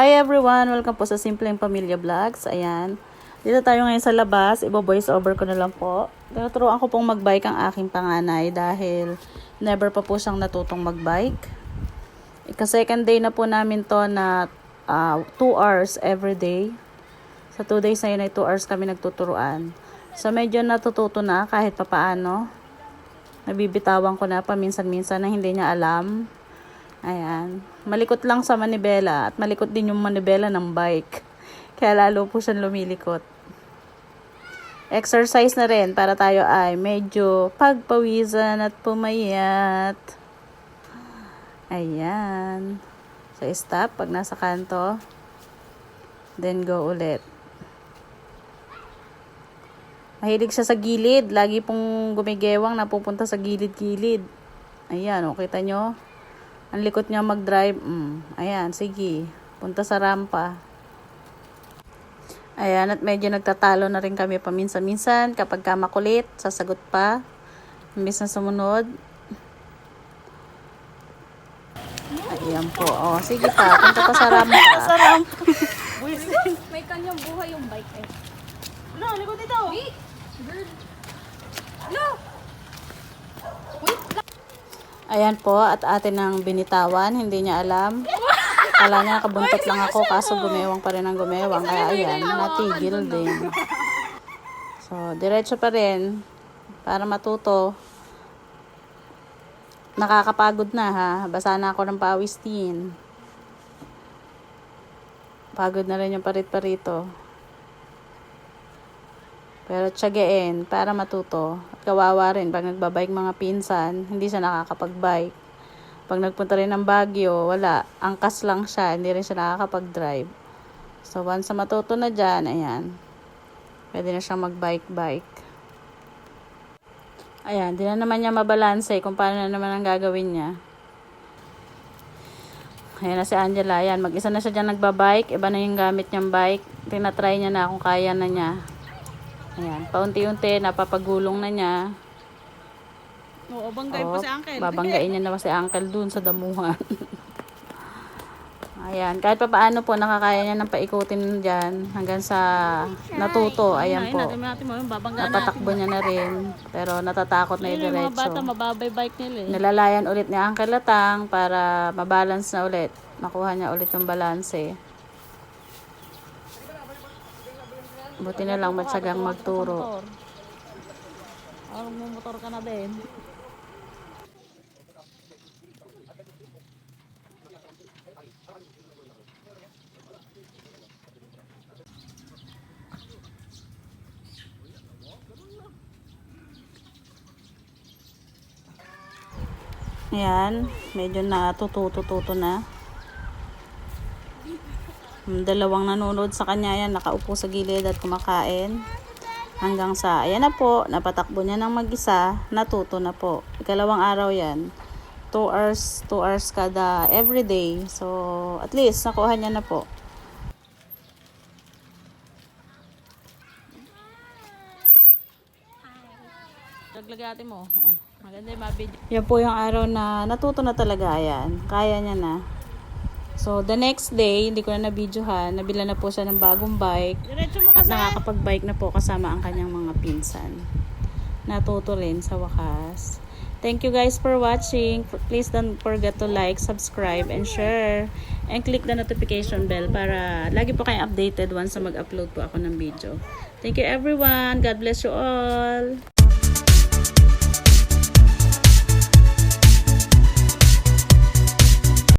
Hi everyone! Welcome po sa Simpleng Pamilya Vlogs. Ayan. Dito tayo ngayon sa labas. Ibo-voice over ko na lang po. Tinuturuan ko pong magbike ang aking panganay dahil never pa po siyang natutong magbike. Ika-second day na po namin to na 2 hours every day. Sa 2 days na yun ay 2 hours kami nagtuturuan. So medyo natututo na kahit papaano. Nabibitawan ko na paminsan-minsan na hindi niya alam. Ayan. Malikot lang sa manibela at malikot din yung manibela ng bike. Kaya lalo po siyang lumilikot. Exercise na rin para tayo ay medyo pagpawisan at pumayat. Ayan. So stop pag nasa kanto. Then go ulit. Mahilig siya sa gilid. Lagi pong gumigewang na pupunta sa gilid-gilid. Ayan, o, kita nyo? Ang likot niya mag-drive. Ayan, sige. Punta sa rampa. Ayan, at medyo nagtatalo na rin kami paminsan-minsan. Kapag ka makulit, sasagot pa. Imbis na sumunod. Ayan po. O, sige pa. Punta pa sa rampa. Sa rampa. May kanyang buhay yung bike eh. Ano, likod dito. Wait! Girl! Ano? Ayan po, at atin ang binitawan. Hindi niya alam. Kala niya nakabuntot lang ako, kaso gumewang pa rin ang gumewang. Kaya ayan, natigil din. So, diretso pa rin. Para matuto. Nakakapagod na ha. Basa na ako ng pawis din. Pagod na rin yung parit-parito. Pero tiyagain para matuto. At kawawa rin pag nagbabike mga pinsan, hindi siya nakakapag-bike. Pag nagpunta rin ng Baguio, wala. Angkas lang siya, hindi rin siya nakakapag-drive. So once na matuto na dyan, ayan. Pwede na siyang mag-bike-bike. Ayan, di na naman niya mabalanse kung paano na naman ang gagawin niya. Ayan na si Angela, ayan. Mag-isa na siya dyan nagbabike. Iba na yung gamit niyang bike. Tinatry niya na kung kaya na niya. Ayan, paunti-unti, napapagulong na niya. Oo, banggay po si Uncle. Babanggain niya na si Uncle dun sa damuhan. Ayan, kahit pa paano po, nakakaya niya nang paikutin dyan hanggang sa natuto. Ayan po. Napatakbo niya na rin. Pero natatakot na yung Yung mga bata, diretso. mababay bike nila eh. Nilalayan ulit ni Uncle Latang para mabalance na ulit. Makuha niya ulit yung balanse. Buti na lang matyagang magturo. Motor ka na din. Ayan, medyo natututo na. Dalawang nanonood sa kanya yan, nakaupo sa gilid at kumakain. Hanggang sa, ayan na po, napatakbo niya ng mag-isa, natuto na po. Ikalawang araw yan. 2 hours kada everyday. So, at least, nakuha niya na po. Daglagati mo. Maganda yung mabidyo. Yan po yung araw na natuto na talaga yan. Kaya niya na. So, the next day, hindi ko na na-videohan. Nabila na po siya ng bagong bike. Diretso mo At kasi. nakakapag-bike na po kasama ang kanyang mga pinsan. Natuto rin sa wakas. Thank you guys for watching. Please don't forget to like, subscribe, and share. And click the notification bell para lagi po kayong updated once na mag-upload po ako ng video. Thank you everyone. God bless you all.